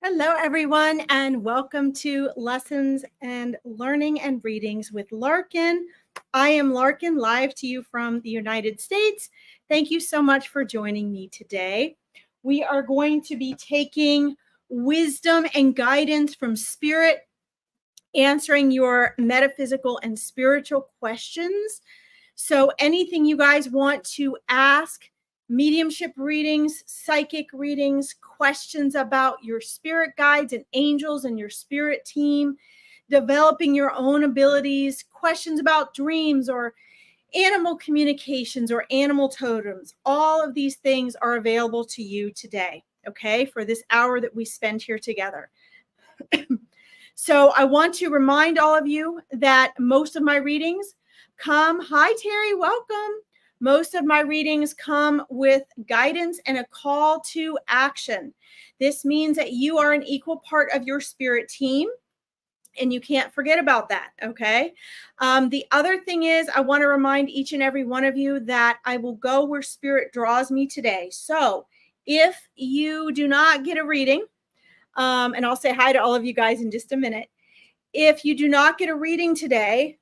Hello, everyone, and welcome to Lessons and Learning and Readings with Larkin. I am Larkin, live to you from the United States. Thank you so much for joining me today. We are going to be taking wisdom and guidance from Spirit, answering your metaphysical and spiritual questions. So anything you guys want to ask, mediumship readings, psychic readings, questions about your spirit guides and angels and your spirit team, developing your own abilities, questions about dreams or animal communications or animal totems, all of these things are available to you today, okay, for this hour that we spend here together. So I want to remind all of you that most of my readings hi Terry, welcome. Most of my readings come with guidance and a call to action. This means that you are an equal part of your spirit team, and you can't forget about that, okay? The other thing is, I want to remind each and every one of you that I will go where spirit draws me today. So if you do not get a reading, and I'll say hi to all of you guys in just a minute. If you do not get a reading today,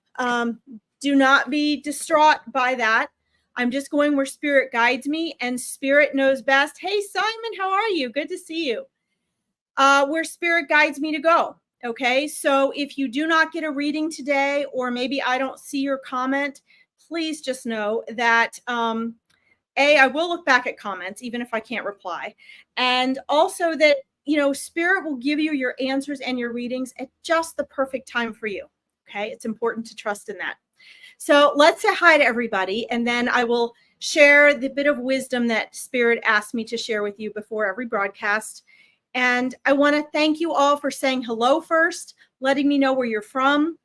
do not be distraught by that. I'm just going where spirit guides me, and spirit knows best. Hey, Simon, how are you? Good to see you. Where spirit guides me to go. Okay, so if you do not get a reading today, or maybe I don't see your comment, please just know that I will look back at comments, even if I can't reply. And also that, spirit will give you your answers and your readings at just the perfect time for you. Okay, it's important to trust in that. So let's say hi to everybody, and then I will share the bit of wisdom that spirit asked me to share with you before every broadcast. And I want to thank you all for saying hello first, letting me know where you're from.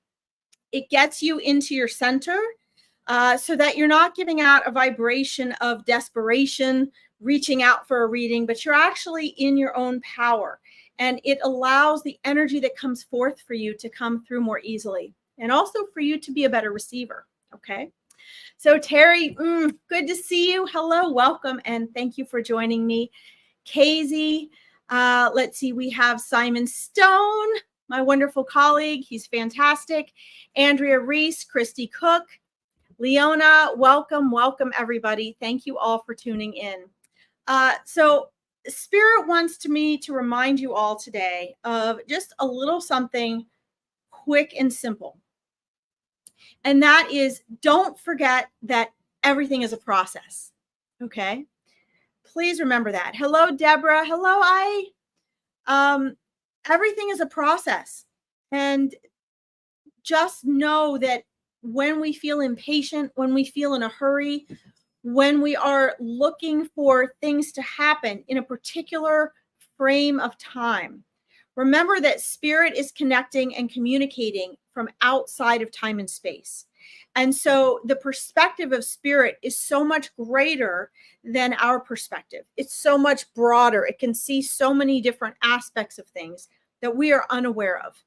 It gets you into your center, so that you're not giving out a vibration of desperation, reaching out for a reading, but you're actually in your own power. And it allows the energy that comes forth for you to come through more easily, and also for you to be a better receiver. Okay. So Terry, good to see you. Hello, welcome, and thank you for joining me. Casey, let's see, we have Simon Stone, my wonderful colleague. He's fantastic. Andrea Reese, Christy Cook, Leona, welcome everybody. Thank you all for tuning in. So Spirit wants me to remind you all today of just a little something quick and simple. And that is, don't forget that everything is a process. Okay? Please remember that. Hello, Deborah. Hello, everything is a process. And just know that when we feel impatient, when we feel in a hurry, when we are looking for things to happen in a particular frame of time, remember that spirit is connecting and communicating from outside of time and space. And so the perspective of spirit is so much greater than our perspective. It's so much broader. It can see so many different aspects of things that we are unaware of.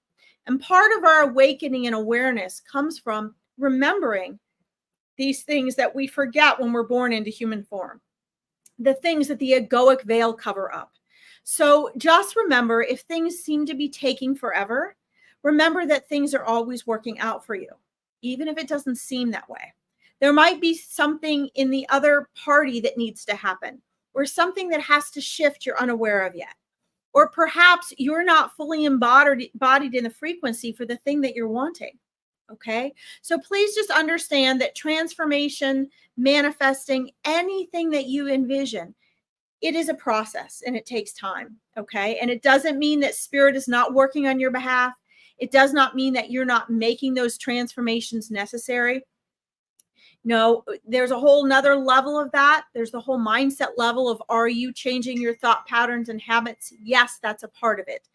And part of our awakening and awareness comes from remembering these things that we forget when we're born into human form, the things that the egoic veil cover up. So just remember, if things seem to be taking forever, remember that things are always working out for you, even if it doesn't seem that way. There might be something in the other party that needs to happen, or something that has to shift you're unaware of yet. Or perhaps you're not fully embodied in the frequency for the thing that you're wanting. Okay, so please just understand that transformation, manifesting, anything that you envision, it is a process and it takes time. Okay, and it doesn't mean that spirit is not working on your behalf. It does not mean that you're not making those transformations necessary. No, there's a whole nother level of that. There's the whole mindset level of, are you changing your thought patterns and habits? Yes, that's a part of it.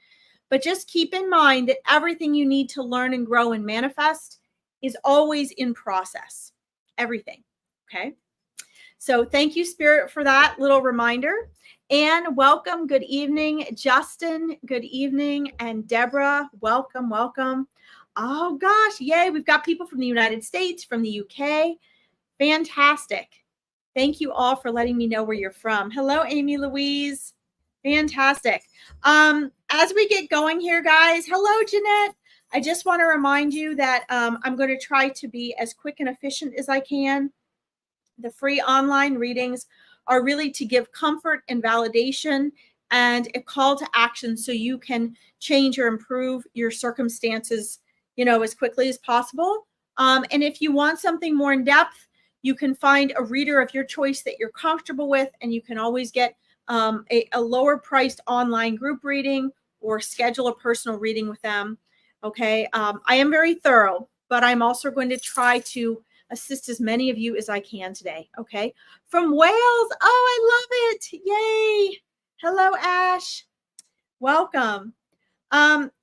But just keep in mind that everything you need to learn and grow and manifest is always in process. Everything. Okay. So thank you, Spirit, for that little reminder. And welcome. Good evening, Justin. Good evening. And Deborah, welcome. Oh, gosh. Yay. We've got people from the United States, from the UK. Fantastic. Thank you all for letting me know where you're from. Hello, Amy Louise. Fantastic. As we get going here, guys, hello, Jeanette. I just want to remind you that I'm going to try to be as quick and efficient as I can. The free online readings are really to give comfort and validation and a call to action so you can change or improve your circumstances, as quickly as possible. And if you want something more in depth, you can find a reader of your choice that you're comfortable with, and you can always get a lower priced online group reading or schedule a personal reading with them. Okay. I am very thorough, but I'm also going to try to assist as many of you as I can today. Okay. From Wales. Oh, I love it. Yay. Hello, Ash. Welcome.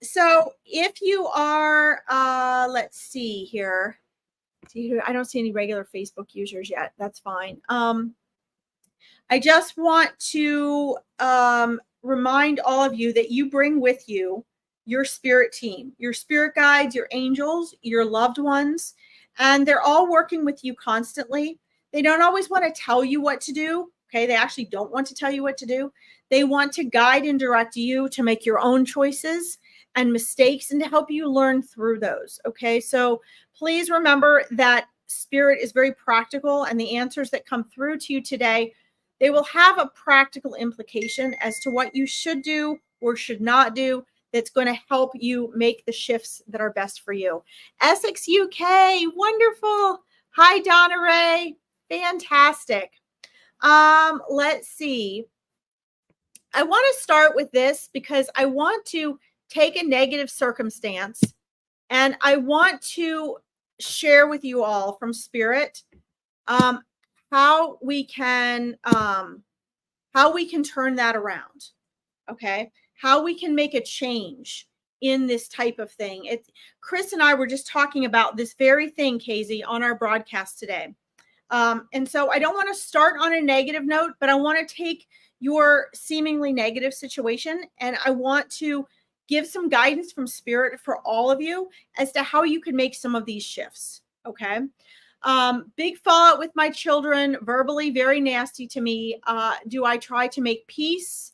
So if you are, let's see here. I don't see any regular Facebook users yet. That's fine. I just want to remind all of you that you bring with you your spirit team, your spirit guides, your angels, your loved ones, and they're all working with you constantly. They don't always want to tell you what to do. Okay. They actually don't want to tell you what to do. They want to guide and direct you to make your own choices and mistakes and to help you learn through those. Okay. So please remember that spirit is very practical, and the answers that come through to you today, they will have a practical implication as to what you should do or should not do that's going to help you make the shifts that are best for you. Essex, UK, wonderful. Hi, Donna Ray. Fantastic. Let's see. I want to start with this because I want to take a negative circumstance and I want to share with you all from Spirit how we can turn that around. Okay. How we can make a change in this type of thing. Chris and I were just talking about this very thing, Casey, on our broadcast today. And so I don't want to start on a negative note, but I want to take your seemingly negative situation and I want to give some guidance from Spirit for all of you as to how you can make some of these shifts. Okay. Big fallout with my children, verbally very nasty to me. Do I try to make peace?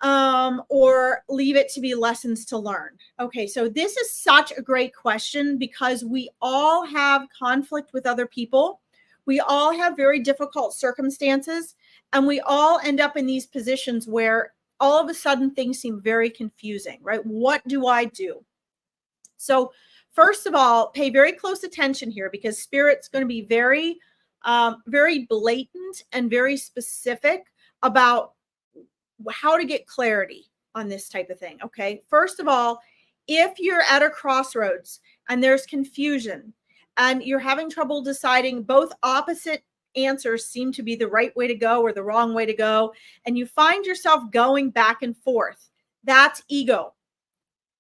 Or leave it to be lessons to learn? Okay, so this is such a great question because we all have conflict with other people. We all have very difficult circumstances, and we all end up in these positions where all of a sudden things seem very confusing, right? What do I do? So first of all, pay very close attention here because Spirit's going to be very, very blatant and very specific about how to get clarity on this type of thing. Okay. First of all, if you're at a crossroads and there's confusion and you're having trouble deciding, both opposite answers seem to be the right way to go or the wrong way to go, and you find yourself going back and forth, that's ego.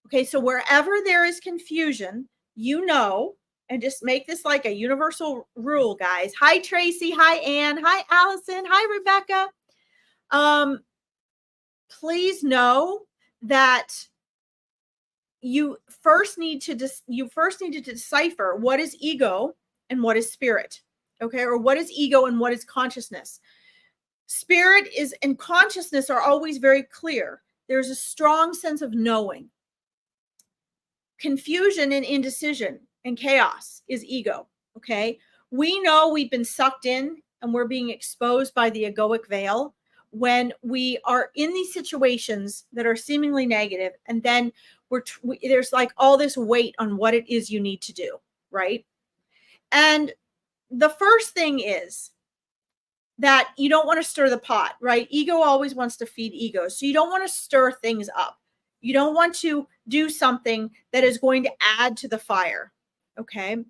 Okay. So wherever there is confusion, and just make this like a universal rule, guys. Hi, Tracy. Hi, Ann. Hi, Allison. Hi, Rebecca. Please know that you first need to decipher what is ego and what is spirit. Okay. Or what is ego and what is consciousness. Spirit and consciousness are always very clear. There's a strong sense of knowing. Confusion and indecision and chaos is ego. Okay. We know we've been sucked in and we're being exposed by the egoic veil when we are in these situations that are seemingly negative, and then there's like all this weight on what it is you need to do, right? And the first thing is that you don't want to stir the pot, right? Ego always wants to feed ego. So you don't want to stir things up. You don't want to do something that is going to add to the fire, okay?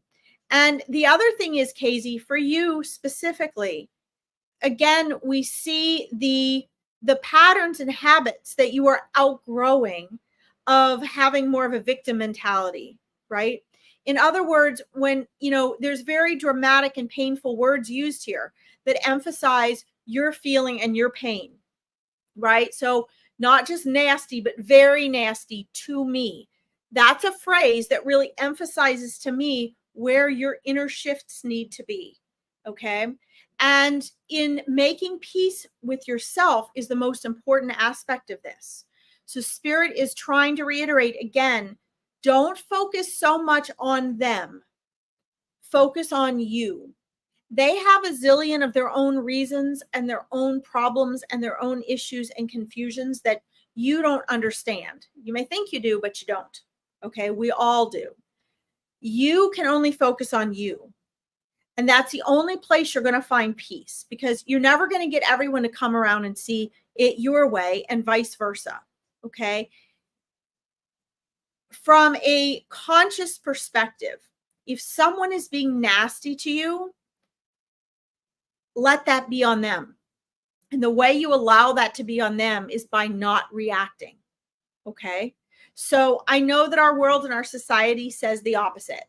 And the other thing is, Casey, for you specifically, again, we see the patterns and habits that you are outgrowing of having more of a victim mentality, right? In other words, when, there's very dramatic and painful words used here that emphasize your feeling and your pain, right? So not just nasty, but very nasty to me. That's a phrase that really emphasizes to me where your inner shifts need to be, okay? And in making peace with yourself is the most important aspect of this. So Spirit is trying to reiterate again, don't focus so much on them. Focus on you. They have a zillion of their own reasons and their own problems and their own issues and confusions that you don't understand. You may think you do, but you don't. Okay, we all do. You can only focus on you. And that's the only place you're going to find peace, because you're never going to get everyone to come around and see it your way and vice versa. Okay. From a conscious perspective, if someone is being nasty to you, let that be on them. And the way you allow that to be on them is by not reacting. Okay. So I know that our world and our society says the opposite.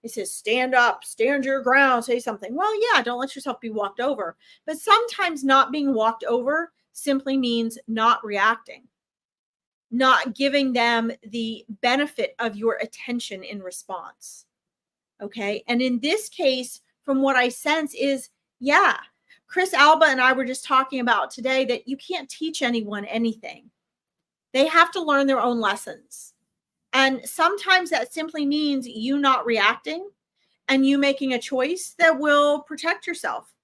It says, stand up, stand your ground, say something. Well, yeah, don't let yourself be walked over. But sometimes not being walked over simply means not reacting, not giving them the benefit of your attention in response. Okay. And in this case, from what I sense is, yeah, Chris Alba and I were just talking about today that you can't teach anyone anything. They have to learn their own lessons. And sometimes that simply means you not reacting and you making a choice that will protect yourself.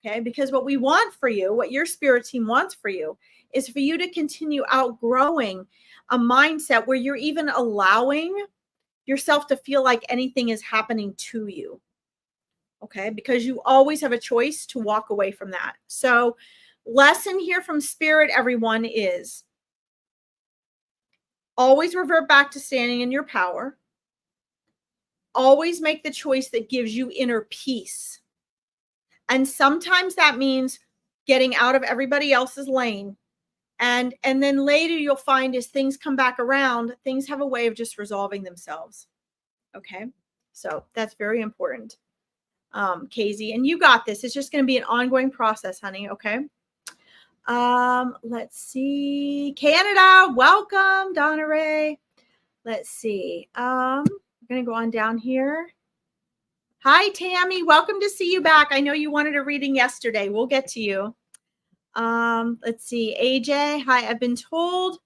Okay. Because what we want for you, what your spirit team wants for you, is for you to continue outgrowing a mindset where you're even allowing yourself to feel like anything is happening to you. Okay. Because you always have a choice to walk away from that. So, lesson here from Spirit, everyone, is always revert back to standing in your power. Always make the choice that gives you inner peace. And sometimes that means getting out of everybody else's lane. And then later you'll find as things come back around, things have a way of just resolving themselves. Okay. So that's very important. Casey, and you got this. It's just going to be an ongoing process, honey. Okay. Let's see. Canada, welcome, Donna Ray. Let's see. I'm going to go on down here. Hi, Tammy. Welcome to see you back. I know you wanted a reading yesterday. We'll get to you. Let's see. AJ, hi. I've been told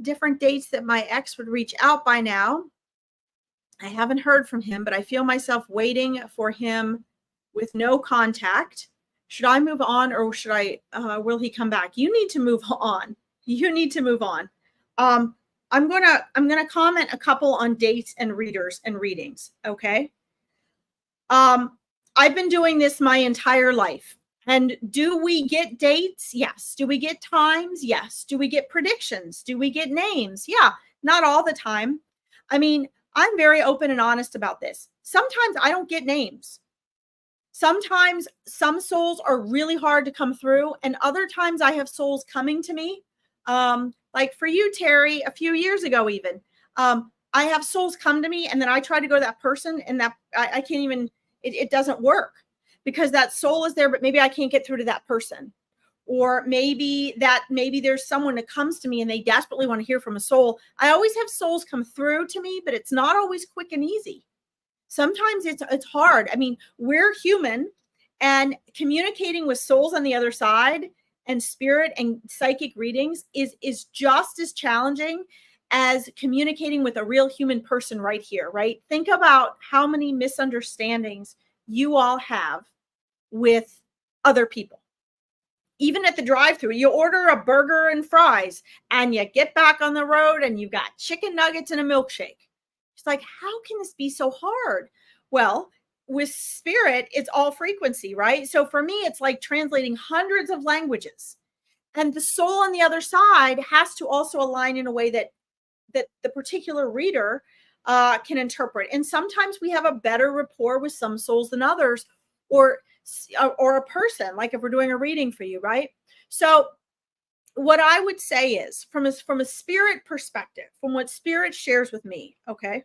different dates that my ex would reach out by now. I haven't heard from him, but I feel myself waiting for him with no contact. Should I move on, or should I, will he come back? You need to move on. You need to move on. I'm going to comment a couple on dates and readers and readings. Okay. I've been doing this my entire life. And do we get dates? Yes. Do we get times? Yes. Do we get predictions? Do we get names? Yeah. Not all the time. I mean, I'm very open and honest about this. Sometimes I don't get names. Sometimes some souls are really hard to come through, and other times I have souls coming to me. Like for you, Terry, a few years ago even, I have souls come to me, and then I try to go to that person, and that I can't even, it doesn't work because that soul is there, but maybe I can't get through to that person. Or maybe there's someone that comes to me and they desperately want to hear from a soul. I always have souls come through to me, but it's not always quick and easy. Sometimes it's hard. I mean, we're human, and communicating with souls on the other side and spirit and psychic readings is just as challenging as communicating with a real human person right here, right? Think about how many misunderstandings you all have with other people. Even at the drive-thru, you order a burger and fries, and you get back on the road and you got chicken nuggets and a milkshake. It's like, how can this be so hard? Well, with spirit, it's all frequency, right? So for me, it's like translating hundreds of languages. And the soul on the other side has to also align in a way that the particular reader can interpret. And sometimes we have a better rapport with some souls than others, or a person, like if we're doing a reading for you, right? So what I would say is from a spirit perspective, from what spirit shares with me, okay,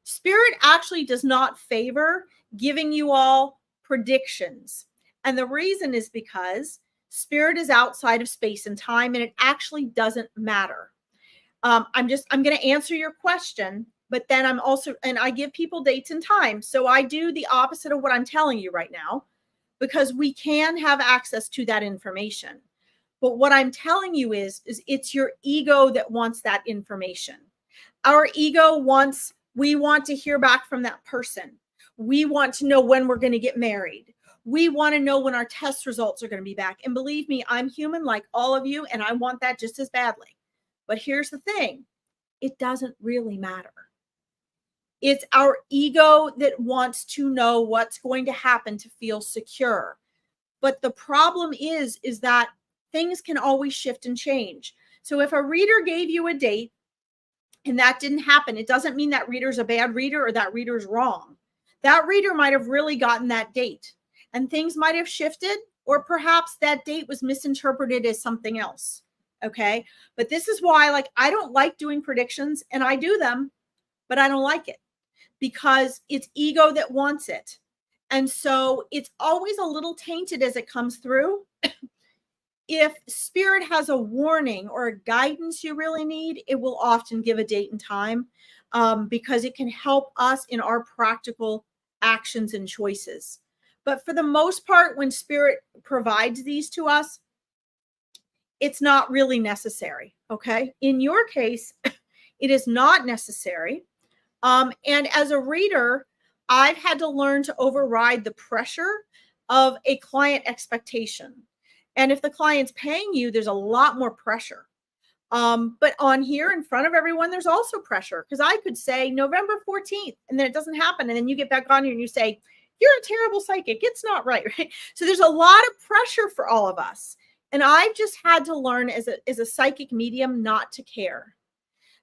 spirit actually does not favor giving you all predictions. And the reason is because spirit is outside of space and time, and it actually doesn't matter. I'm going to answer your question, but then and I give people dates and times. So I do the opposite of what I'm telling you right now. because we can have access to that information. But what I'm telling you is it's your ego that wants that information. Our ego wants, we want to hear back from that person. We want to know when we're going to get married. We want to know when our test results are going to be back. And believe me, I'm human like all of you, and I want that just as badly. But here's the thing, it doesn't really matter. It's our ego that wants to know what's going to happen to feel secure. But the problem is that things can always shift and change. So if a reader gave you a date and that didn't happen, it doesn't mean that reader's a bad reader or that reader's wrong. That reader might have really gotten that date and things might have shifted, or perhaps that date was misinterpreted as something else. Okay. But this is why, like, I don't like doing predictions, and I do them, but I don't like it because it's ego that wants it. And so it's always a little tainted as it comes through. If spirit has a warning or a guidance you really need, it will often give a date and time, because it can help us in our practical actions and choices. But for the most part, when spirit provides these to us, it's not really necessary. Okay. In your case, it is not necessary. And as a reader, I've had to learn to override the pressure of a client expectation. And if the client's paying you, there's a lot more pressure. But on here in front of everyone, there's also pressure, because I could say November 14th, and then it doesn't happen. And then you get back on here and you say, you're a terrible psychic. It's not right, right? So there's a lot of pressure for all of us. And I've just had to learn as a psychic medium not to care,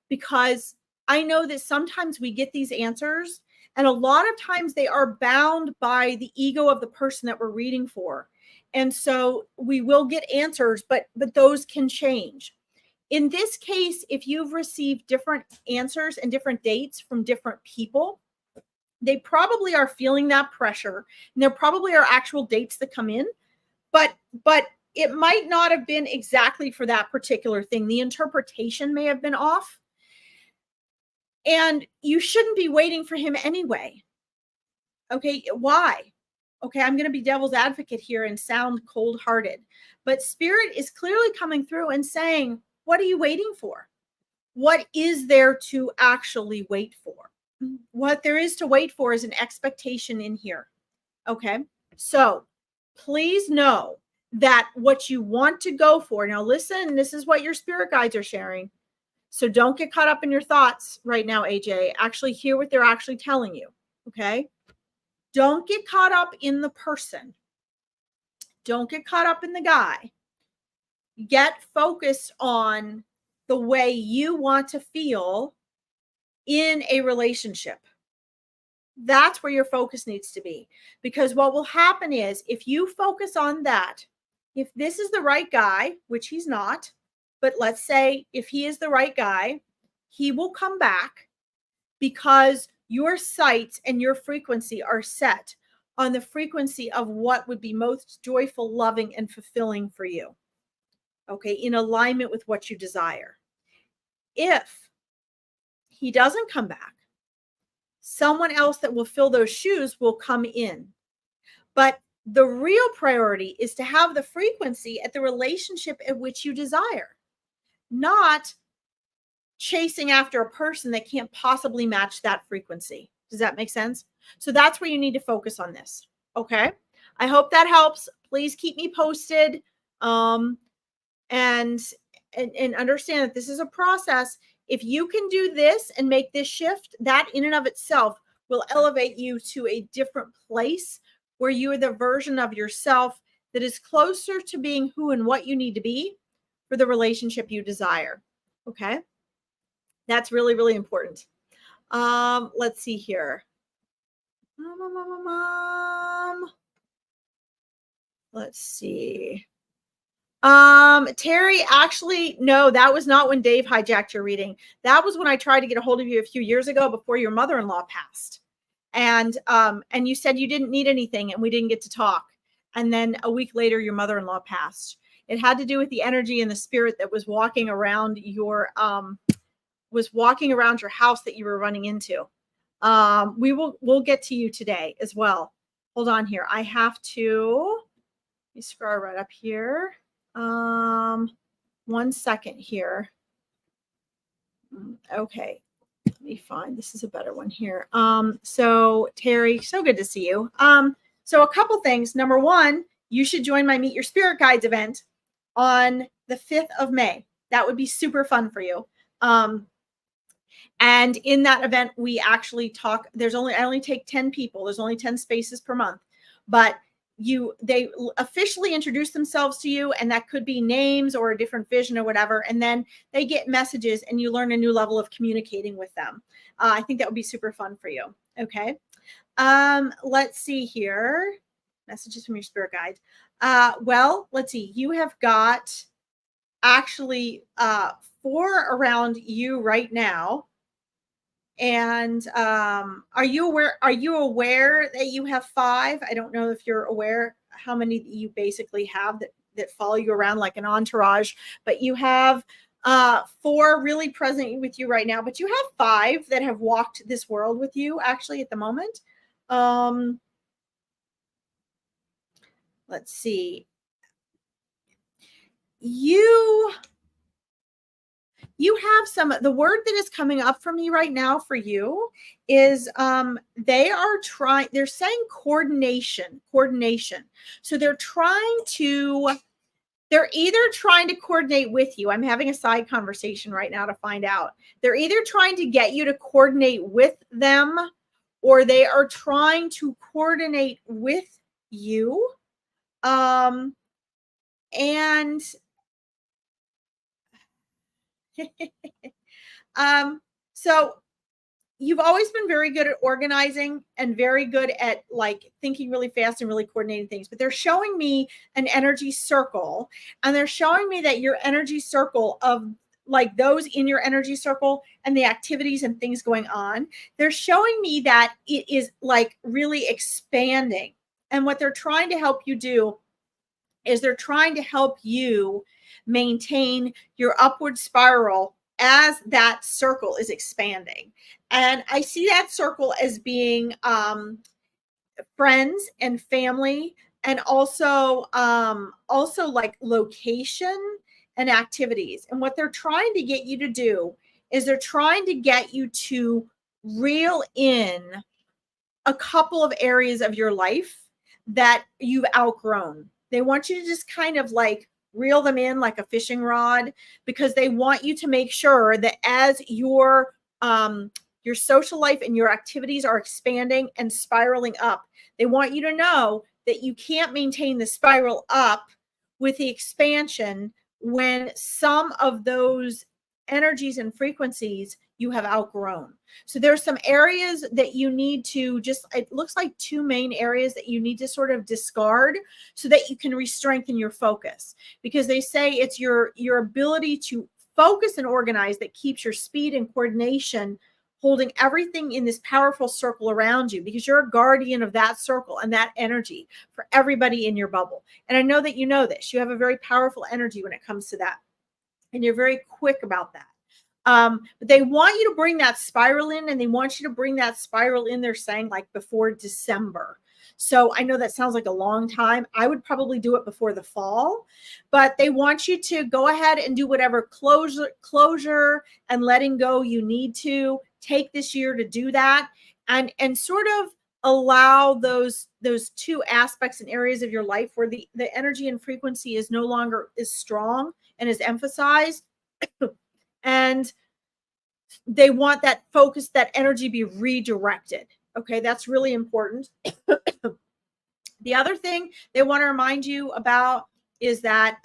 because I know that sometimes we get these answers, and a lot of times they are bound by the ego of the person that we're reading for. And so we will get answers, but those can change. In this case, if you've received different answers and different dates from different people, they probably are feeling that pressure, and there probably are actual dates that come in, but it might not have been exactly for that particular thing. The interpretation may have been off, and you shouldn't be waiting for him anyway. Okay, why? Okay, I'm going to be devil's advocate here and sound cold-hearted, but spirit is clearly coming through and saying, what are you waiting for? What is there to actually wait for? What there is to wait for is an expectation in here. Okay, so please know that what you want to go for, now listen, this is what your spirit guides are sharing. So don't get caught up in your thoughts right now, AJ. Actually hear what they're actually telling you. Okay. Don't get caught up in the person. Don't get caught up in the guy. Get focused on the way you want to feel in a relationship. That's where your focus needs to be. Because what will happen is, if you focus on that, if this is the right guy, which he's not, but let's say if he is the right guy, he will come back, because your sights and your frequency are set on the frequency of what would be most joyful, loving, and fulfilling for you. Okay, in alignment with what you desire. If he doesn't come back, someone else that will fill those shoes will come in. But the real priority is to have the frequency at the relationship at which you desire, not chasing after a person that can't possibly match that frequency. Does that make sense? So that's where you need to focus on this. Okay. I hope that helps. Please keep me posted. And understand that this is a process. If you can do this and make this shift, that in and of itself will elevate you to a different place where you are the version of yourself that is closer to being who and what you need to be for the relationship you desire. Okay. That's really, really important. Let's see here. Let's see. Terry, actually, no, that was not when Dave hijacked your reading. That was when I tried to get a hold of you a few years ago before your mother-in-law passed. And you said you didn't need anything and we didn't get to talk. And then a week later, your mother-in-law passed. It had to do with the energy and the spirit that was walking around your house that you were running into. We'll get to you today as well. hold on here. I have to, let me scroll right up here. 1 second here. Okay. Let me find, this is a better one here. So Terry, so good to see you. So a couple things. Number one, you should join my Meet Your Spirit Guides event on the 5th of May. That would be super fun for you. And in that event, we actually talk, I only take 10 people. There's only 10 spaces per month, but they officially introduce themselves to you, and that could be names or a different vision or whatever. And then they get messages and you learn a new level of communicating with them. I think that would be super fun for you. Okay. Let's see here. Messages from your spirit guide. Well, let's see. You have got actually 4 around you right now. And are you aware that you have 5? I don't know if you're aware how many you basically have that follow you around like an entourage, but you have 4 really present with you right now, but you have 5 that have walked this world with you actually at the moment. Let's see. You have some, the word that is coming up for me right now for you is they're saying coordination. So they're either trying to coordinate with you. I'm having a side conversation right now to find out. They're either trying to get you to coordinate with them, or they are trying to coordinate with you. And so you've always been very good at organizing and very good at like thinking really fast and really coordinating things, but they're showing me an energy circle, and they're showing me that your energy circle of like those in your energy circle and the activities and things going on, they're showing me that it is like really expanding. And what they're trying to help you do is they're trying to help you maintain your upward spiral as that circle is expanding. And I see that circle as being friends and family, and also like location and activities. And what they're trying to get you to do is they're trying to get you to reel in a couple of areas of your life that you've outgrown. They want you to just kind of like reel them in like a fishing rod, because they want you to make sure that as your social life and your activities are expanding and spiraling up, they want you to know that you can't maintain the spiral up with the expansion when some of those energies and frequencies you have outgrown. So there's some areas that you need to it looks like 2 main areas that you need to sort of discard so that you can re-strengthen your focus, because they say it's your ability to focus and organize that keeps your speed and coordination holding everything in this powerful circle around you, because you're a guardian of that circle and that energy for everybody in your bubble. And I know that you know this. You have a very powerful energy when it comes to that, and you're very quick about that. But they want you to bring that spiral in, and they want you to bring that spiral in, they're saying, like before December. So I know that sounds like a long time. I would probably do it before the fall, but they want you to go ahead and do whatever closure and letting go you need to take this year to do that, and sort of allow those 2 aspects and areas of your life where the energy and frequency is no longer as strong and is emphasized. And they want that focus, that energy be redirected. Okay, that's really important. The other thing they want to remind you about is that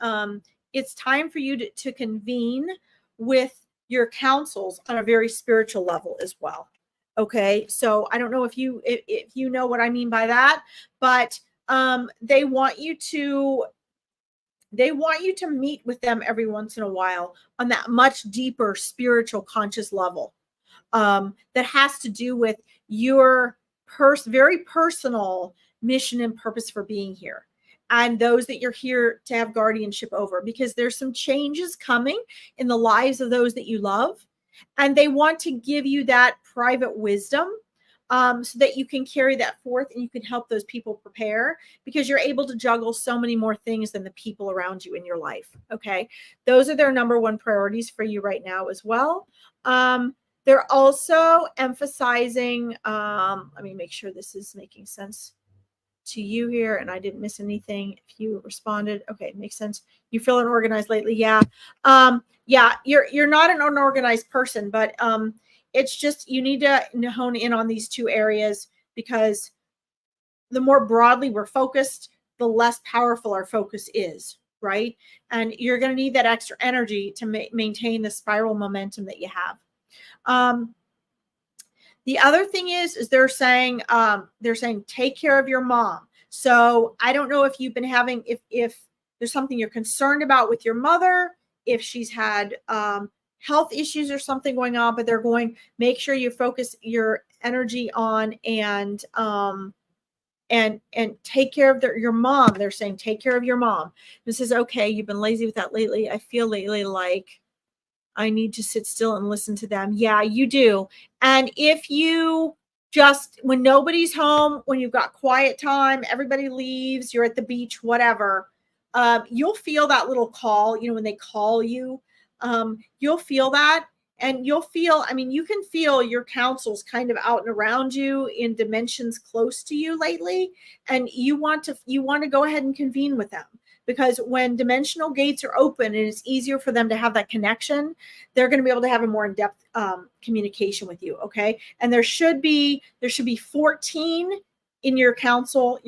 it's time for you to convene with your councils on a very spiritual level as well. Okay, so I don't know if you know what I mean by that, but they want you to meet with them every once in a while on that much deeper spiritual conscious level that has to do with your very personal mission and purpose for being here, and those that you're here to have guardianship over, because there's some changes coming in the lives of those that you love, and they want to give you that private wisdom so that you can carry that forth and you can help those people prepare, because you're able to juggle so many more things than the people around you in your life. Okay. Those are their number one priorities for you right now as well. They're also emphasizing, let me make sure this is making sense to you here and I didn't miss anything. If you responded, okay, makes sense. You feel unorganized lately. Yeah. Yeah, you're not an unorganized person, but it's just you need to hone in on these two areas, because the more broadly we're focused, the less powerful our focus is, right? And you're going to need that extra energy to maintain the spiral momentum that you have. The other thing is they're saying take care of your mom. So I don't know if you've been having, if there's something you're concerned about with your mother, if she's had health issues or something going on, but they're going, make sure you focus your energy on and take care of your mom. They're saying take care of your mom. This is okay. You've been lazy with that lately. I feel lately like I need to sit still and listen to them. Yeah, you do. And if you just, when nobody's home, when you've got quiet time, everybody leaves, you're at the beach, whatever, you'll feel that little call, when they call you, you'll feel that. And you'll feel, you can feel your counsels kind of out and around you in dimensions close to you lately. And you want to go ahead and convene with them. Because when dimensional gates are open and it's easier for them to have that connection, they're going to be able to have a more in-depth communication with you. Okay. And there should be 14 in your council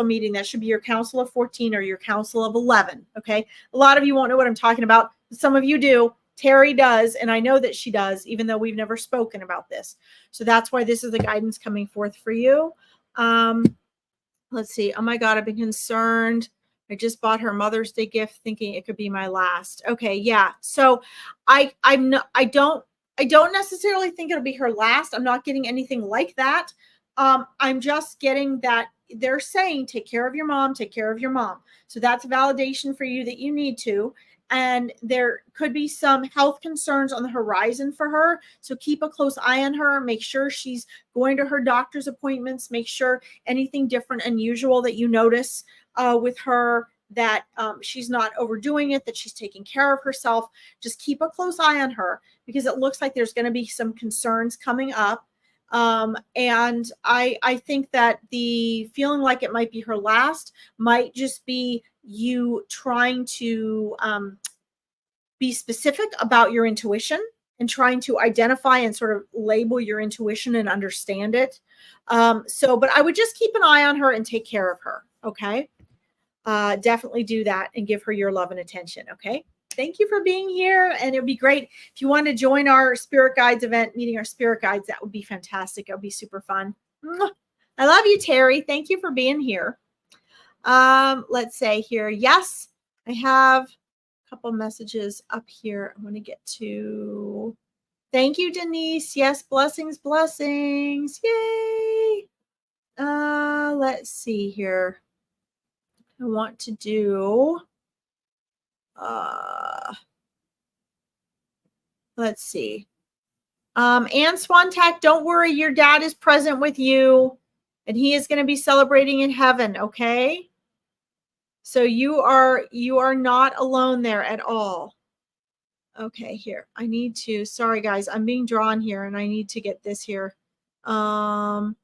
meeting. That should be your council of 14 or your council of 11. Okay. A lot of you won't know what I'm talking about. Some of you do. Terry does. And I know that she does, even though we've never spoken about this. So that's why this is the guidance coming forth for you. Let's see. Oh my God, I've been concerned. I just bought her Mother's Day gift thinking it could be my last. Okay. Yeah. So I don't necessarily think it'll be her last. I'm not getting anything like that. I'm just getting that they're saying, take care of your mom, take care of your mom. So that's a validation for you that you need to. And there could be some health concerns on the horizon for her. So keep a close eye on her. Make sure she's going to her doctor's appointments. Make sure anything different, unusual that you notice with her, that she's not overdoing it, that she's taking care of herself. Just keep a close eye on her, because it looks like there's going to be some concerns coming up. And I think that the feeling like it might be her last might just be you trying to be specific about your intuition and trying to identify and sort of label your intuition and understand it. But I would just keep an eye on her and take care of her. Okay. Definitely do that and give her your love and attention. Okay. Thank you for being here. And it would be great if you want to join our Spirit Guides event, meeting our Spirit Guides. That would be fantastic. It would be super fun. I love you, Terry. Thank you for being here. Let's say here. Yes, I have a couple messages up here. I'm going to get to. Thank you, Denise. Yes, blessings, blessings. Yay. Let's see here. I want to do. Let's see. Anne Swantack, don't worry. Your dad is present with you, and he is going to be celebrating in heaven. Okay. So you are not alone there at all. Okay, here. I need to, sorry guys, I'm being drawn here and I need to get this here. Haley,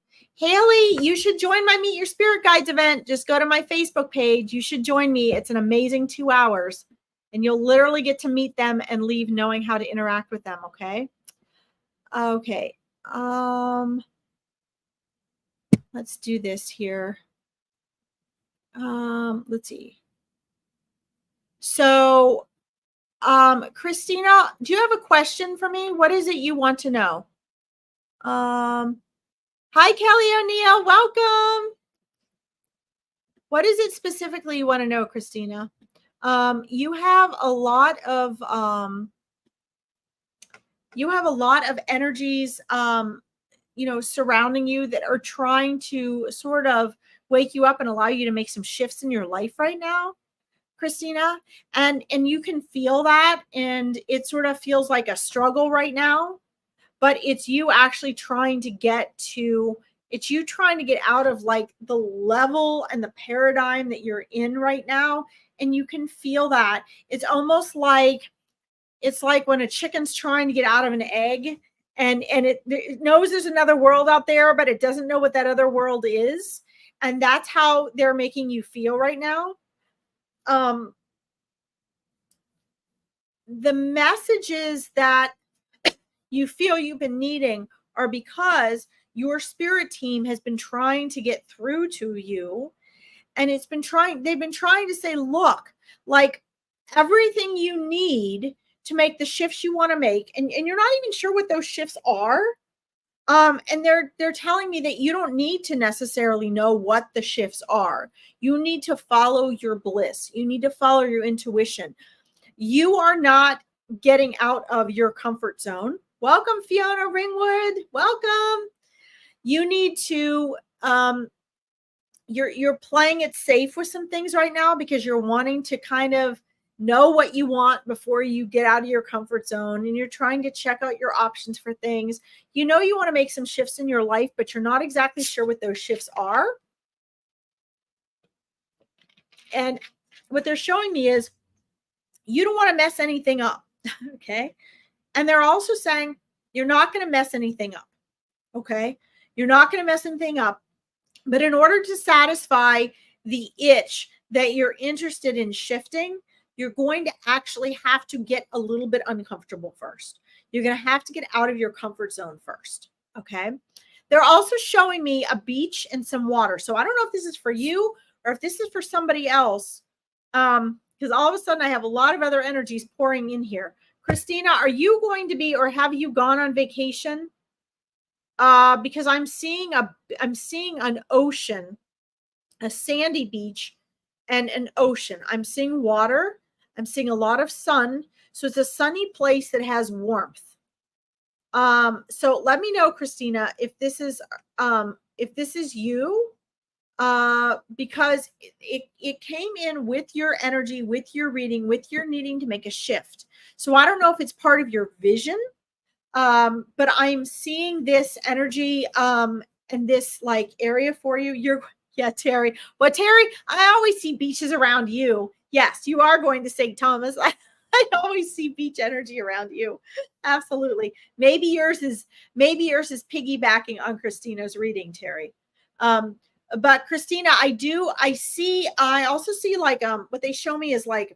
you should join my Meet Your Spirit Guides event. Just go to my Facebook page. You should join me. It's an amazing 2 hours and you'll literally get to meet them and leave knowing how to interact with them. Okay. Okay. Let's do this here. Let's see. So, Christina, do you have a question for me? What is it you want to know? Hi, Kelly O'Neill. Welcome. What is it specifically you want to know, Christina? You have a lot of energies, surrounding you that are trying to sort of wake you up and allow you to make some shifts in your life right now, Christina. And you can feel that. And it sort of feels like a struggle right now. but it's you actually trying to get to, it's you trying to get out of like the level and the paradigm that you're in right now. And you can feel that. It's almost like, it's like when a chicken's trying to get out of an egg, and it knows there's another world out there, but it doesn't know what that other world is. And that's how they're making you feel right now. The messages that you feel you've been needing are because your spirit team has been trying to get through to you. And they've been trying to say, look, like everything you need to make the shifts you want to make. And you're not even sure what those shifts are. And they're telling me that you don't need to necessarily know what the shifts are. You need to follow your bliss. You need to follow your intuition. You are not getting out of your comfort zone. Welcome, Fiona Ringwood. Welcome. You need to, you're playing it safe with some things right now because you're wanting to kind of know what you want before you get out of your comfort zone, and you're trying to check out your options for things. You know, you want to make some shifts in your life, but you're not exactly sure what those shifts are. And what they're showing me is you don't want to mess anything up. Okay. And they're also saying you're not going to mess anything up. Okay. You're not going to mess anything up. But in order to satisfy the itch that you're interested in shifting, you're going to actually have to get a little bit uncomfortable first. You're going to have to get out of your comfort zone first. Okay. They're also showing me a beach and some water. So I don't know if this is for you or if this is for somebody else. Because all of a sudden I have a lot of other energies pouring in here. Christina, are you going to be, or have you gone on vacation? Because I'm seeing an ocean, a sandy beach, and an ocean. I'm seeing water. I'm seeing a lot of sun. So it's a sunny place that has warmth. So let me know, Christina, if this is you, because it came in with your energy, with your reading, with your needing to make a shift. So I don't know if it's part of your vision, but I'm seeing this energy, and this like area for you. Yeah, Terry. Well, Terry, I always see beaches around you. Yes, you are going to St. Thomas. I always see beach energy around you. Absolutely. Maybe yours is piggybacking on Christina's reading, Terry. But Christina, I also see like what they show me is like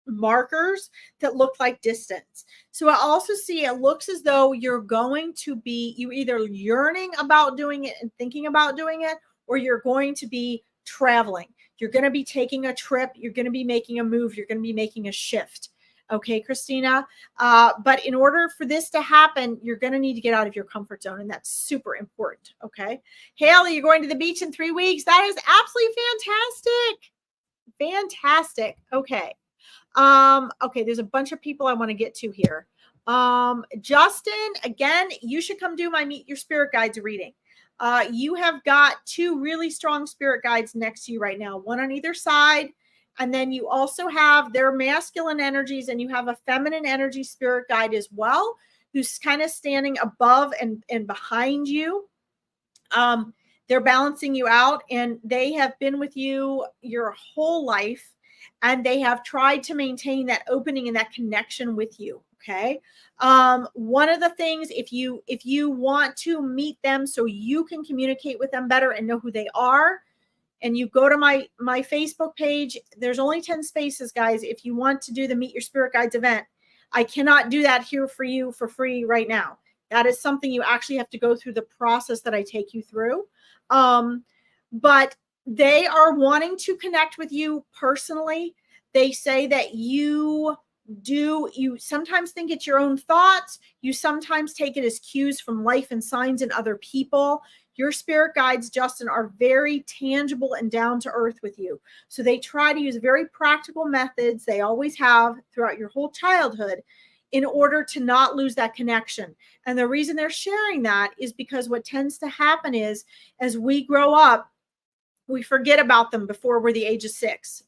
markers that look like distance. So I also see it looks as though you're either yearning about doing it and thinking about doing it, or you're going to be traveling. You're going to be taking a trip. You're going to be making a move. You're going to be making a shift. Okay, Christina. But in order for this to happen, you're going to need to get out of your comfort zone. And that's super important. Okay. Haley, you're going to the beach in 3 weeks. That is absolutely fantastic. Fantastic. Okay. Okay, there's a bunch of people I want to get to here. Justin, again, you should come do my Meet Your Spirit Guides reading. You have got 2 really strong spirit guides next to you right now, one on either side. And then you also have their masculine energies, and you have a feminine energy spirit guide as well, who's kind of standing above and behind you. They're balancing you out, and they have been with you your whole life. And they have tried to maintain that opening and that connection with you. Okay. One of the things, if you want to meet them so you can communicate with them better and know who they are, and you go to my Facebook page, there's only 10 spaces, guys. If you want to do the Meet Your Spirit Guides event, I cannot do that here for you for free right now. That is something you actually have to go through the process that I take you through. But they are wanting to connect with you personally. They say that you sometimes think it's your own thoughts. You sometimes take it as cues from life and signs in other people. Your spirit guides, Justin, are very tangible and down to earth with you. So they try to use very practical methods. They always have throughout your whole childhood in order to not lose that connection. And the reason they're sharing that is because what tends to happen is as we grow up, we forget about them before we're the age of 6.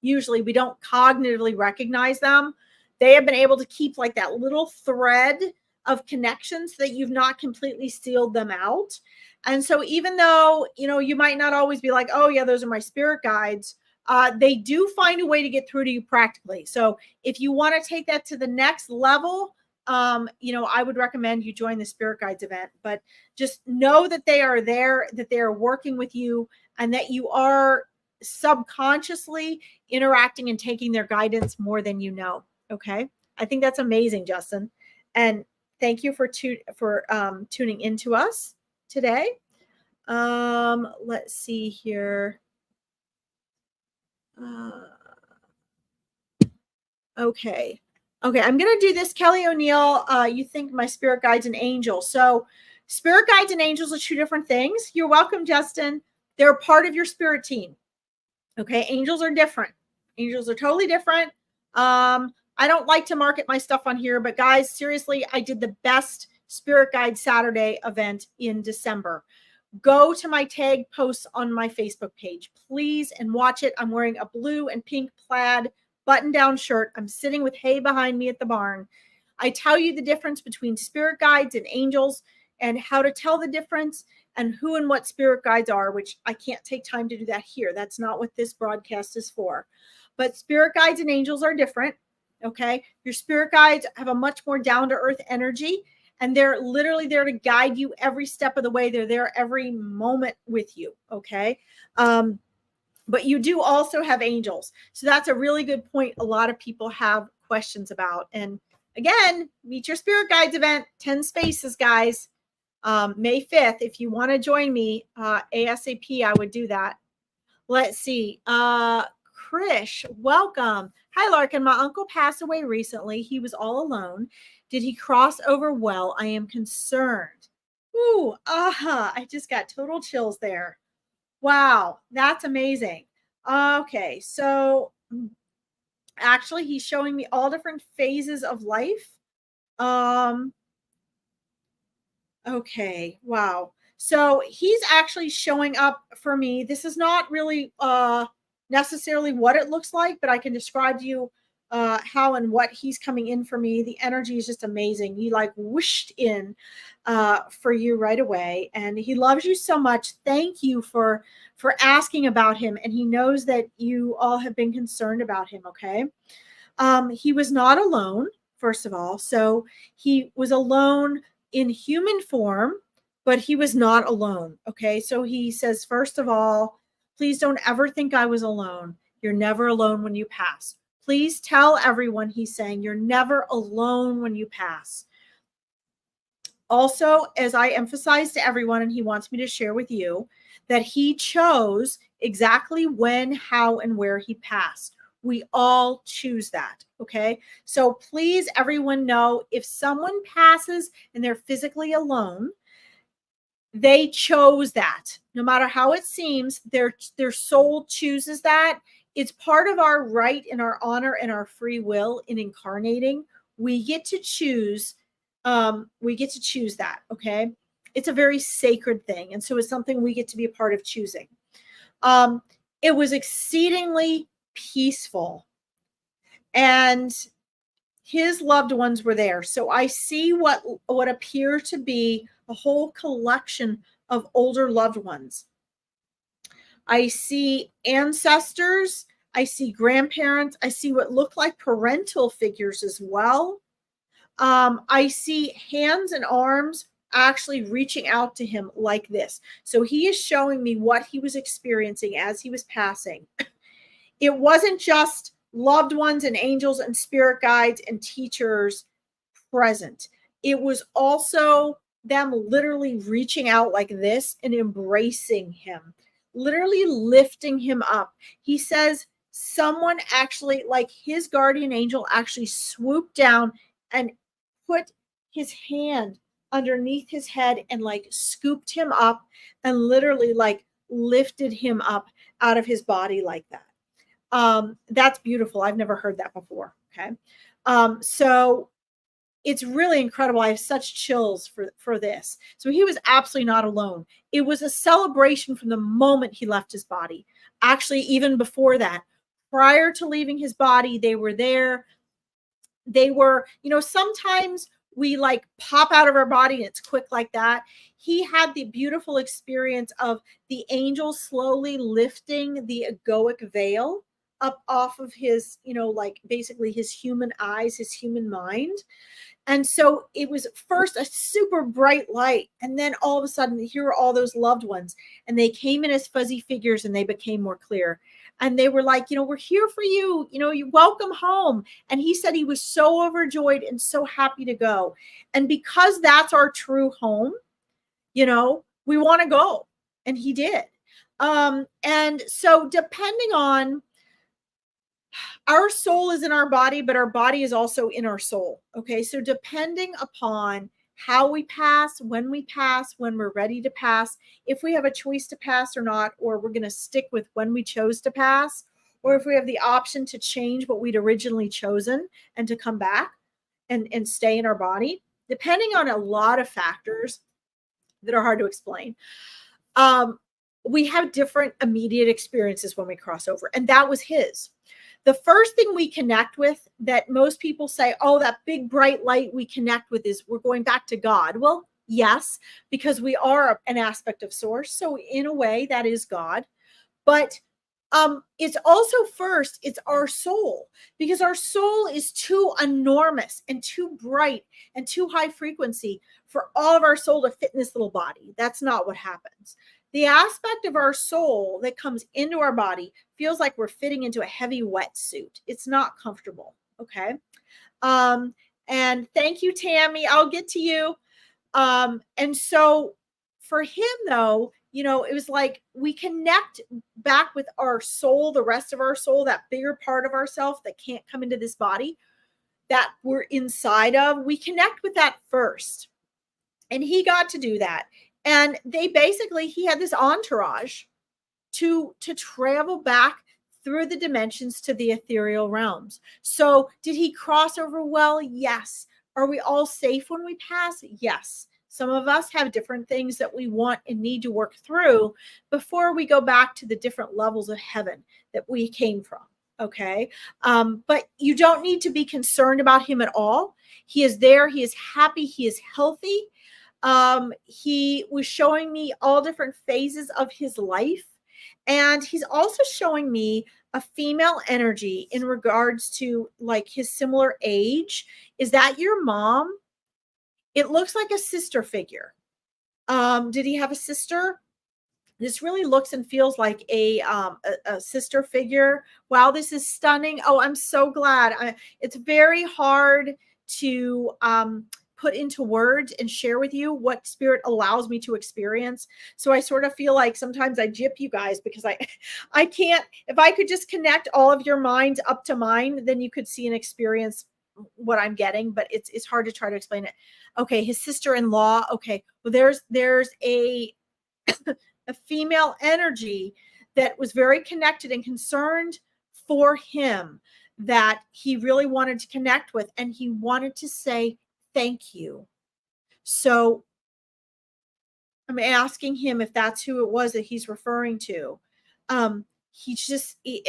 Usually we don't cognitively recognize them. They have been able to keep like that little thread of connections that you've not completely sealed them out. And so even though, you might not always be like, oh yeah, those are my spirit guides, they do find a way to get through to you practically. So if you want to take that to the next level, I would recommend you join the Spirit Guides event. But just know that they are there, that they are working with you, and that you are subconsciously interacting and taking their guidance more than you know. Okay, I think that's amazing, Justin, and thank you for tuning into us today. Let's see here. Okay. I'm going to do this. Kelly O'Neill, you think my spirit guides and angels. So spirit guides and angels are two different things. You're welcome, Justin. They're part of your spirit team. Okay. Angels are different. Angels are totally different. I don't like to market my stuff on here, but guys, seriously, I did the best Spirit Guide Saturday event in December. Go to my tag posts on my Facebook page, please, and watch it. I'm wearing a blue and pink plaid button-down shirt. I'm sitting with hay behind me at the barn. I tell you the difference between spirit guides and angels and how to tell the difference and who and what spirit guides are, which I can't take time to do that here. That's not what this broadcast is for. But spirit guides and angels are different, okay? Your spirit guides have a much more down-to-earth energy, and they're literally there to guide you every step of the way. They're there every moment with you, okay? But you do also have angels. So that's a really good point. A lot of people have questions about. And again, Meet Your Spirit Guides event, 10 spaces, guys. May 5th. If you want to join me ASAP, I would do that. Let's see. Krish, welcome. Hi, Larkin. My uncle passed away recently. He was all alone. Did he cross over well? I am concerned. Ooh, I just got total chills there. Wow, that's amazing. Okay, so actually he's showing me all different phases of life. Okay, wow. So he's actually showing up for me. This is not really necessarily what it looks like, but I can describe to you how and what he's coming in for me. The energy is just amazing. He like whooshed in for you right away, and he loves you so much. Thank you for asking about him, and he knows that you all have been concerned about him. Okay, he was not alone, first of all. So he was alone in human form, but he was not alone. Okay, so he says, first of all, please don't ever think I was alone. You're never alone when you pass. Please tell everyone, he's saying, you're never alone when you pass. Also, as I emphasize to everyone, and he wants me to share with you, that he chose exactly when, how, and where he passed. We all choose that, okay? So please, everyone know, if someone passes and they're physically alone, they chose that. No matter how it seems, their soul chooses that. It's part of our right and our honor and our free will in incarnating. We get to choose. We get to choose that, okay? It's a very sacred thing, and so it's something we get to be a part of choosing. It was exceedingly peaceful, and his loved ones were there. So I see what appear to be a whole collection of older loved ones. I see ancestors. I see grandparents. I see what look like parental figures as well. I see hands and arms actually reaching out to him like this. So he is showing me what he was experiencing as he was passing. It wasn't just loved ones and angels and spirit guides and teachers present. It was also them literally reaching out like this and embracing him, literally lifting him up. He says someone actually, like his guardian angel, actually swooped down and put his hand underneath his head and like scooped him up and literally like lifted him up out of his body like that. That's beautiful. I've never heard that before. Okay. So it's really incredible. I have such chills for this. So he was absolutely not alone. It was a celebration from the moment he left his body. Actually, even before that, prior to leaving his body, they were there. They were, sometimes we like pop out of our body and it's quick like that. He had the beautiful experience of the angel slowly lifting the egoic veil up off of his, like basically his human eyes, his human mind. And so it was first a super bright light. And then all of a sudden, here are all those loved ones. And they came in as fuzzy figures and they became more clear. And they were like, we're here for you. You welcome home. And he said he was so overjoyed and so happy to go. And because that's our true home, we want to go. And he did. And so depending on, our soul is in our body, but our body is also in our soul. Okay. So depending upon how we pass, when we're ready to pass, if we have a choice to pass or not, or we're going to stick with when we chose to pass, or if we have the option to change what we'd originally chosen and to come back and stay in our body, depending on a lot of factors that are hard to explain. We have different immediate experiences when we cross over. And that was his. The first thing we connect with that most people say, oh, that big bright light we connect with is we're going back to God. Well, yes, because we are an aspect of source. So in a way that is God, but it's also first, it's our soul, because our soul is too enormous and too bright and too high frequency for all of our soul to fit in this little body. That's not what happens. The aspect of our soul that comes into our body feels like we're fitting into a heavy wetsuit. It's not comfortable. Okay. And thank you, Tammy. I'll get to you. And so for him though, it was like we connect back with our soul, the rest of our soul, that bigger part of ourself that can't come into this body that we're inside of. We connect with that first. And he got to do that. And he had this entourage to travel back through the dimensions to the ethereal realms. So did he cross over well? Yes. Are we all safe when we pass? Yes. Some of us have different things that we want and need to work through before we go back to the different levels of heaven that we came from. Okay. But you don't need to be concerned about him at all. He is there. He is happy. He is healthy. He was showing me all different phases of his life. And he's also showing me a female energy in regards to like his similar age. Is that your mom? It looks like a sister figure. Did he have a sister? This really looks and feels like a sister figure. Wow, this is stunning. Oh, I'm so glad. It's very hard to put into words and share with you what spirit allows me to experience. So I sort of feel like sometimes I gyp you guys because I can't, if I could just connect all of your minds up to mine, then you could see and experience what I'm getting, but it's hard to try to explain it. Okay. His sister-in-law. Okay. Well, there's a female energy that was very connected and concerned for him that he really wanted to connect with. And he wanted to say, thank you. So I'm asking him if that's who it was that he's referring to.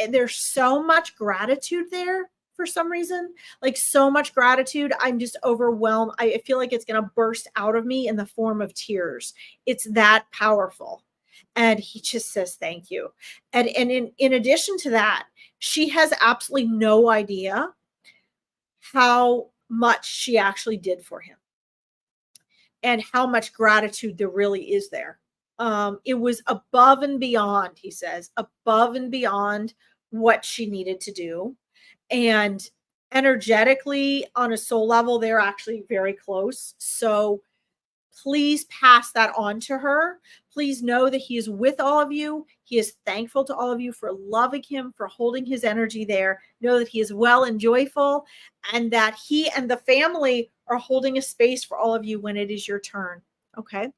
There's so much gratitude there for some reason, like so much gratitude. I'm just overwhelmed. I feel like it's going to burst out of me in the form of tears. It's that powerful. And he just says, thank you. And in addition to that, she has absolutely no idea how much she actually did for him and how much gratitude there really is there. It was above and beyond, he says, above and beyond what she needed to do. And energetically, on a soul level, they're actually very close. So please pass that on to her. Please know that he is with all of you. He is thankful to all of you for loving him, for holding his energy there. Know that he is well and joyful, and that he and the family are holding a space for all of you when it is your turn. Okay.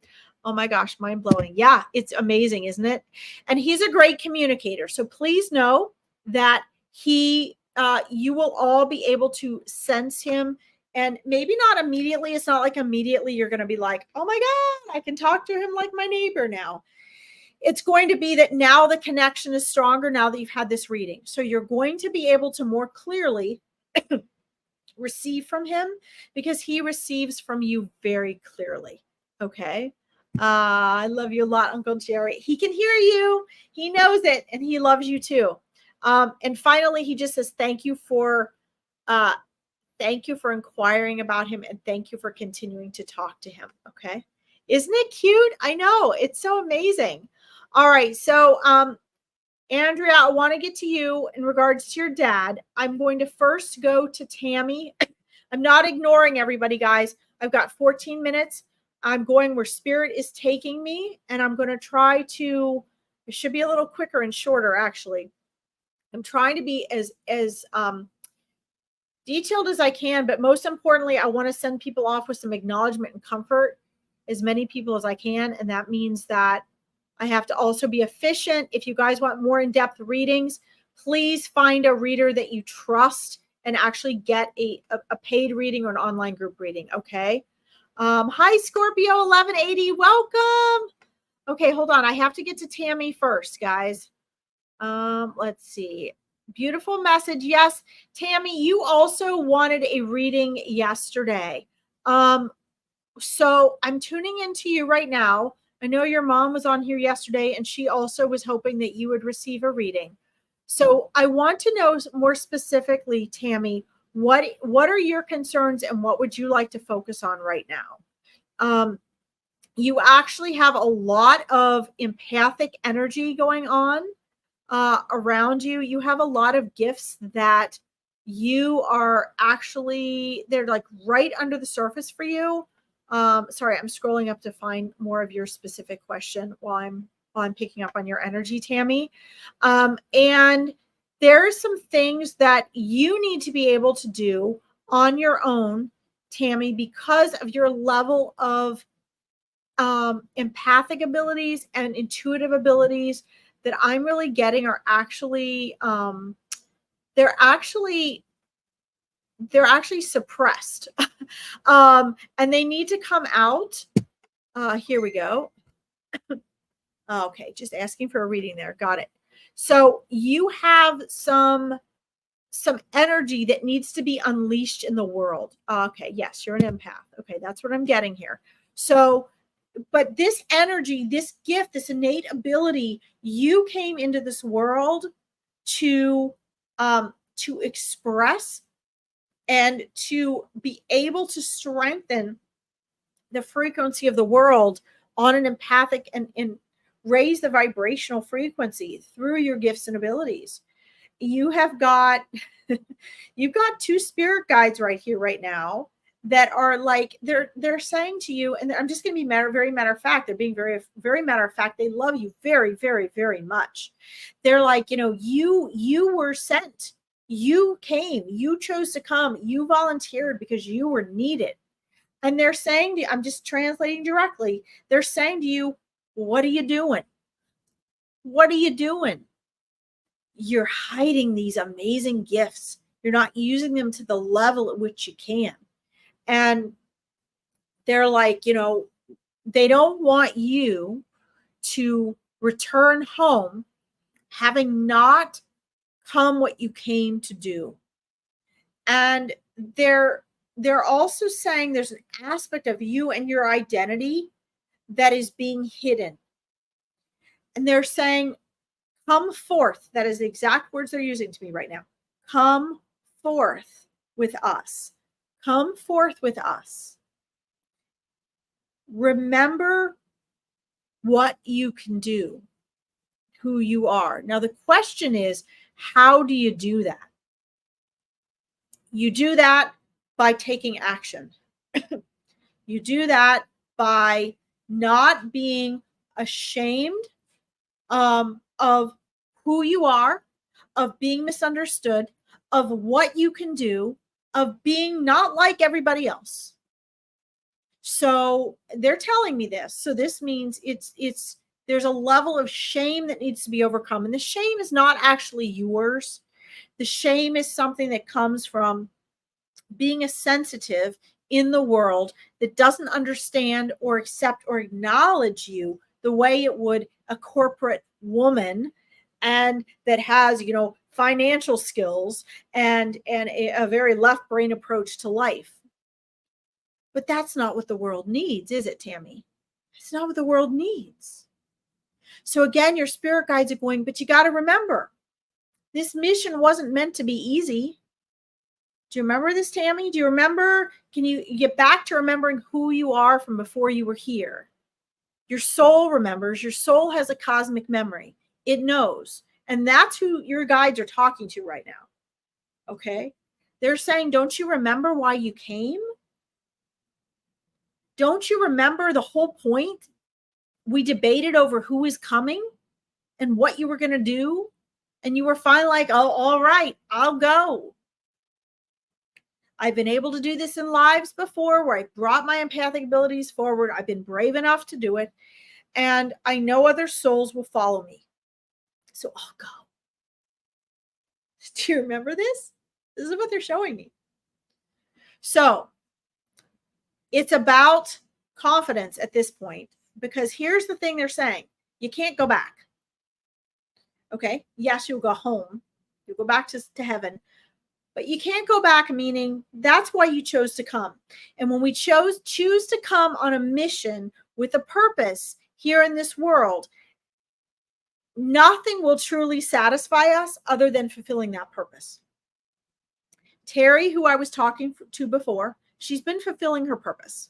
Oh my gosh, mind blowing. Yeah, it's amazing, isn't it? And he's a great communicator. So please know that you will all be able to sense him. And maybe not immediately. It's not like immediately you're going to be like, oh my God, I can talk to him like my neighbor now. It's going to be that now the connection is stronger now that you've had this reading. So you're going to be able to more clearly receive from him, because he receives from you very clearly. Okay. I love you a lot, Uncle Jerry. He can hear you. He knows it, and he loves you too. And finally, he just says, thank you for inquiring about him, and thank you for continuing to talk to him. Okay. Isn't it cute? I know. It's so amazing. All right. So, Andrea, I want to get to you in regards to your dad. I'm going to first go to Tammy. I'm not ignoring everybody, guys. I've got 14 minutes. I'm going where spirit is taking me, and I'm going to try to, it should be a little quicker and shorter, actually. I'm trying to be as detailed as I can, but most importantly, I want to send people off with some acknowledgement and comfort, as many people as I can. And that means that I have to also be efficient. If you guys want more in-depth readings, please find a reader that you trust and actually get a paid reading or an online group reading. Okay. Hi, Scorpio 1180. Welcome. Okay, hold on. I have to get to Tammy first, guys. Let's see. Beautiful message. Yes, Tammy, you also wanted a reading yesterday. So I'm tuning into you right now. I know your mom was on here yesterday, and she also was hoping that you would receive a reading. So I want to know more specifically, Tammy, what are your concerns, and what would you like to focus on right now? You actually have a lot of empathic energy going on around you. You have a lot of gifts that you are actually, they're like right under the surface for you. Sorry, I'm scrolling up to find more of your specific question while I'm picking up on your energy, Tammy. And there are some things that you need to be able to do on your own, Tammy, because of your level of empathic abilities and intuitive abilities that I'm really getting are actually they're actually suppressed. And they need to come out. Here we go. Okay, just asking for a reading there. Got it. So you have some energy that needs to be unleashed in the world. Okay, yes, you're an empath. Okay, that's what I'm getting here. So, but this energy, this gift, this innate ability, you came into this world to express and to be able to strengthen the frequency of the world on an empathic and raise the vibrational frequency through your gifts and abilities. You have got you've got two spirit guides right here right now that are like, they're saying to you, and I'm just going to be very matter of fact. They're being very, very matter of fact. They love you very, very, very much. They're like, you were sent, you came, you chose to come, you volunteered because you were needed. And they're saying to you, I'm just translating directly. They're saying to you, what are you doing? What are you doing? You're hiding these amazing gifts. You're not using them to the level at which you can. And they're like, they don't want you to return home having not come what you came to do. And they're also saying there's an aspect of you and your identity that is being hidden. And they're saying, come forth. That is the exact words they're using to me right now. Come forth with us. Come forth with us. Remember what you can do, who you are. Now, the question is, how do you do that? You do that by taking action. You do that by not being ashamed of who you are, of being misunderstood, of what you can do, of being not like everybody else. So they're telling me this. So this means there's a level of shame that needs to be overcome. And the shame is not actually yours. The shame is something that comes from being a sensitive in the world that doesn't understand or accept or acknowledge you the way it would a corporate woman, and that has, financial skills and a very left brain approach to life. But that's not what the world needs, is it, Tammy? It's not what the world needs. So again, your spirit guides are going, but you got to remember, this mission wasn't meant to be easy. Do you remember this, Tammy? Do you remember? Can you get back to remembering who you are from before you were here? Your soul remembers. Your soul has a cosmic memory. It knows. And that's who your guides are talking to right now. Okay? They're saying, don't you remember why you came? Don't you remember the whole point? We debated over who is coming and what you were going to do. And you were finally like, oh, all right, I'll go. I've been able to do this in lives before where I brought my empathic abilities forward. I've been brave enough to do it. And I know other souls will follow me. So I'll go. Do you remember this? This is what they're showing me. So it's about confidence at this point, because here's the thing they're saying. You can't go back. Okay. Yes, you'll go home. You'll go back to heaven. But you can't go back, meaning that's why you chose to come. And when we choose to come on a mission with a purpose here in this world, nothing will truly satisfy us other than fulfilling that purpose. Terry, who I was talking to before, she's been fulfilling her purpose.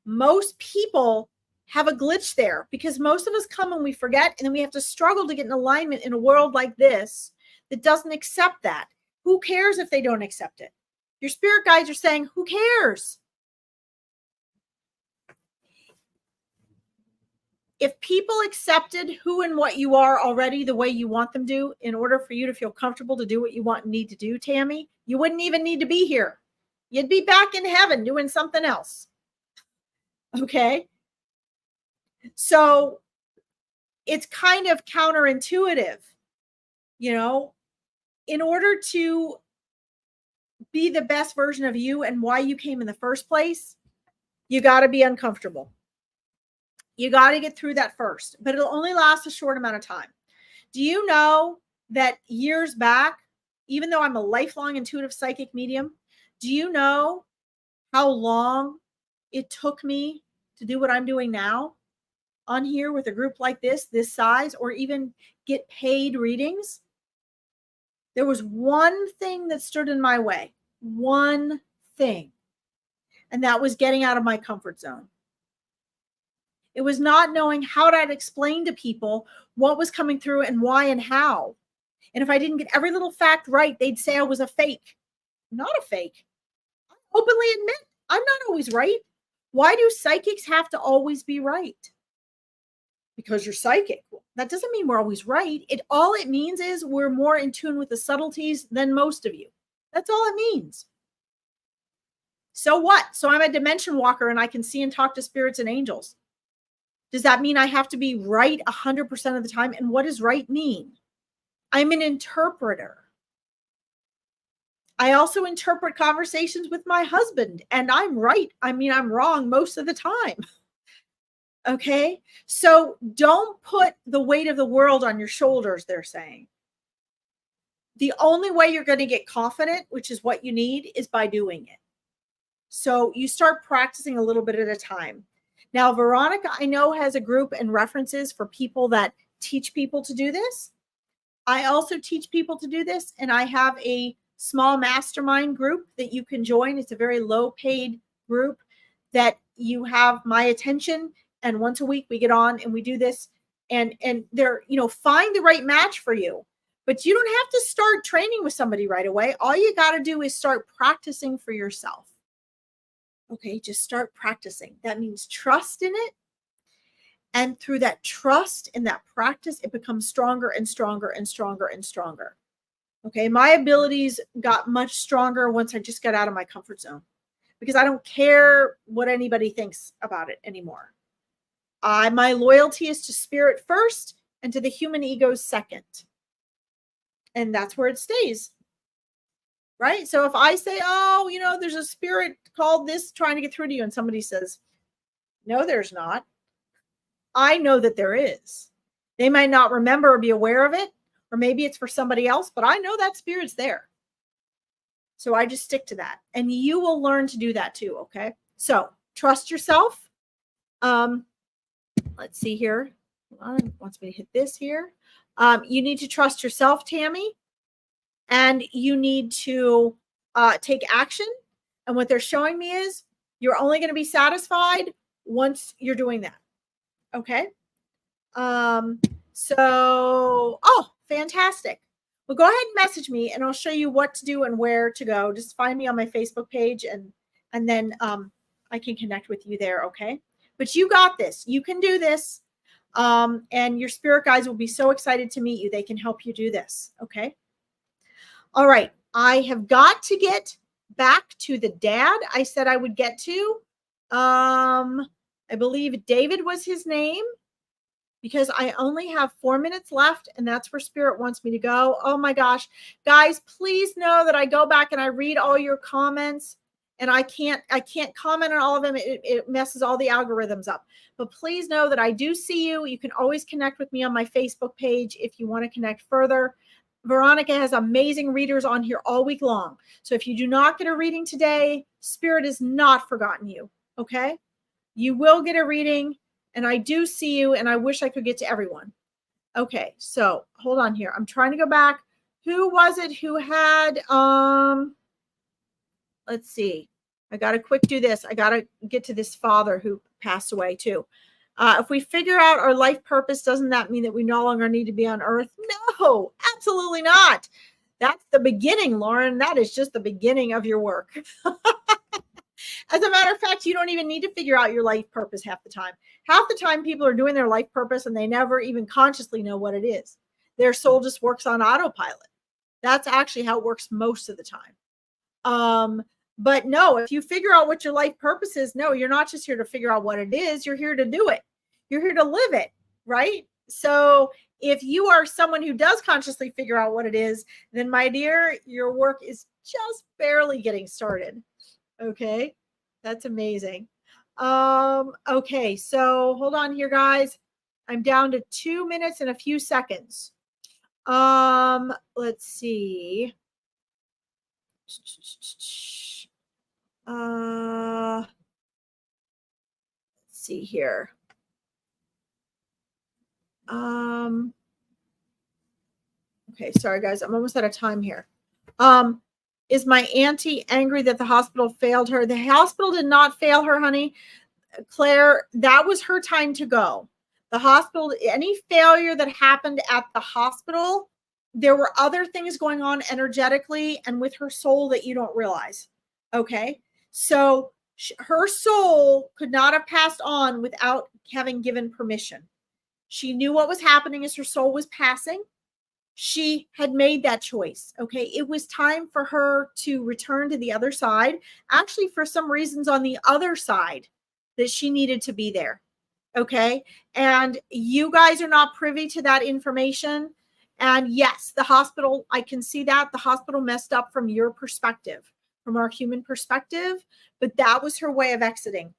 Most people have a glitch there because most of us come and we forget, and then we have to struggle to get in alignment in a world like this that doesn't accept that. Who cares if they don't accept it? Your spirit guides are saying, who cares? If people accepted who and what you are already the way you want them to, in order for you to feel comfortable to do what you want and need to do, Tammy, you wouldn't even need to be here. You'd be back in heaven doing something else. Okay? So it's kind of counterintuitive. You know, in order to be the best version of you and why you came in the first place, you got to be uncomfortable. You got to get through that first, but it'll only last a short amount of time. Do you know that years back, even though I'm a lifelong intuitive psychic medium, do you know how long it took me to do what I'm doing now on here with a group like this size, or even get paid readings? There was one thing that stood in my way, one thing, and that was getting out of my comfort zone. It was not knowing how to explain to people what was coming through and why and how. And if I didn't get every little fact right, they'd say I was a fake. I'm not a fake. I openly admit I'm not always right. Why do psychics have to always be right? Because you're psychic. That doesn't mean we're always right. All it means is we're more in tune with the subtleties than most of you. That's all it means. So what? So I'm a dimension walker and I can see and talk to spirits and angels. Does that mean I have to be right 100% of the time? And what does right mean? I'm an interpreter. I also interpret conversations with my husband, and I'm right. I mean, I'm wrong most of the time. Okay, so don't put the weight of the world on your shoulders, they're saying. The only way you're going to get confident, which is what you need, is by doing it. So you start practicing a little bit at a time. Now, Veronica, I know, has a group and references for people that teach people to do this. I also teach people to do this, and I have a small mastermind group that you can join. It's a very low paid group that you have my attention. And once a week we get on and we do this, and they're, find the right match for you. But you don't have to start training with somebody right away. All you got to do is start practicing for yourself. Okay, just start practicing. That means trust in it. And through that trust and that practice, it becomes stronger and stronger and stronger and stronger. Okay, my abilities got much stronger once I just got out of my comfort zone, because I don't care what anybody thinks about it anymore. My loyalty is to spirit first and to the human ego second. And that's where it stays. Right? So if I say, oh, there's a spirit called this trying to get through to you, and somebody says, no, there's not. I know that there is. They might not remember or be aware of it. or maybe it's for somebody else, but I know that spirit's there. So I just stick to that, and you will learn to do that too. Okay. So trust yourself. Let's see here. It wants me to hit this here. You need to trust yourself, Tammy, and you need to take action. And what they're showing me is you're only going to be satisfied once you're doing that. Okay. Oh, fantastic. Well, go ahead and message me and I'll show you what to do and where to go. Just find me on my Facebook page and then I can connect with you there. Okay. But you got this. You can do this. And your spirit guides will be so excited to meet you. They can help you do this. Okay. All right. I have got to get back to the dad I said I would get to. I believe David was his name, because I only have 4 minutes left, and that's where spirit wants me to go. Oh my gosh, guys, please know that I go back and I read all your comments, and I can't comment on all of them. It messes all the algorithms up. But please know that I do see you. You can always connect with me on my Facebook page if you want to connect further. Veronica has amazing readers on here all week long. So if you do not get a reading today, spirit has not forgotten you. Okay? You will get a reading. And I do see you, and I wish I could get to everyone. Okay, so hold on here. I'm trying to go back. Who was it who had, let's see. I got to quick do this. I got to get to this father who passed away too. If we figure out our life purpose, doesn't that mean that we no longer need to be on earth? No, absolutely not. That's the beginning, Lauren. That is just the beginning of your work. As a matter of fact, you don't even need to figure out your life purpose half the time. Half the time people are doing their life purpose and they never even consciously know what it is. Their soul just works on autopilot. That's actually how it works most of the time. But no, if you figure out what your life purpose is, no, you're not just here to figure out what it is. You're here to do it. You're here to live it, right? So if you are someone who does consciously figure out what it is, then my dear, your work is just barely getting started. Okay. That's amazing. Okay, so hold on here, guys. I'm down to 2 minutes and a few seconds. Let's see. Let's see here. Okay, sorry guys, I'm almost out of time here. Is my auntie angry that the hospital failed her? The hospital did not fail her, honey. Claire, that was her time to go. The hospital, any failure that happened at the hospital, there were other things going on energetically and with her soul that you don't realize. Okay. So her soul could not have passed on without having given permission. She knew what was happening as her soul was passing. She had made that choice. Okay. It was time for her to return to the other side. Actually, for some reasons on the other side that she needed to be there. Okay. And you guys are not privy to that information. And yes, the hospital, I can see that the hospital messed up from your perspective, from our human perspective, but that was her way of exiting.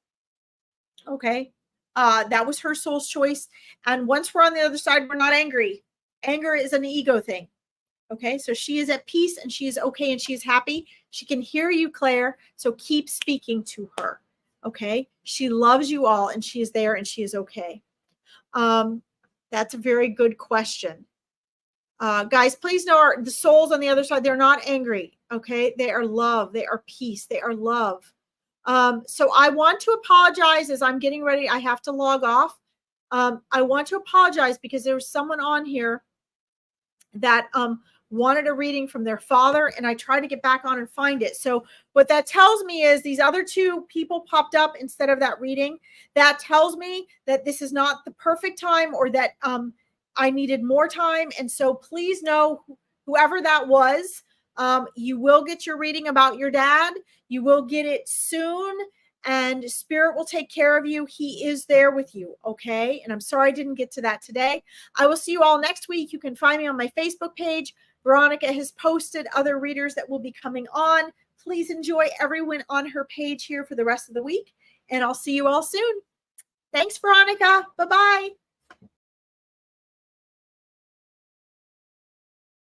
Okay. That was her soul's choice. And once we're on the other side, we're not angry. Anger is an ego thing. Okay. So she is at peace and she is okay and she is happy. She can hear you, Claire. So keep speaking to her. Okay. She loves you all and she is there and she is okay. That's a very good question. Guys, please know the souls on the other side, they're not angry. Okay. They are love. They are peace. They are love. So I want to apologize as I'm getting ready. I have to log off. I want to apologize because there was someone on here that wanted a reading from their father, and I tried to get back on and find it. So what that tells me is these other two people popped up instead of that reading. That tells me that this is not the perfect time, or that I needed more time. And so please know, whoever that was, you will get your reading about your dad. You will get it soon. And Spirit will take care of you. He is there with you. Okay. And I'm sorry I didn't get to that today. I will see you all next week. You can find me on my Facebook page. Veronica has posted other readers that will be coming on. Please enjoy everyone on her page here for the rest of the week. And I'll see you all soon. Thanks, Veronica. Bye-bye.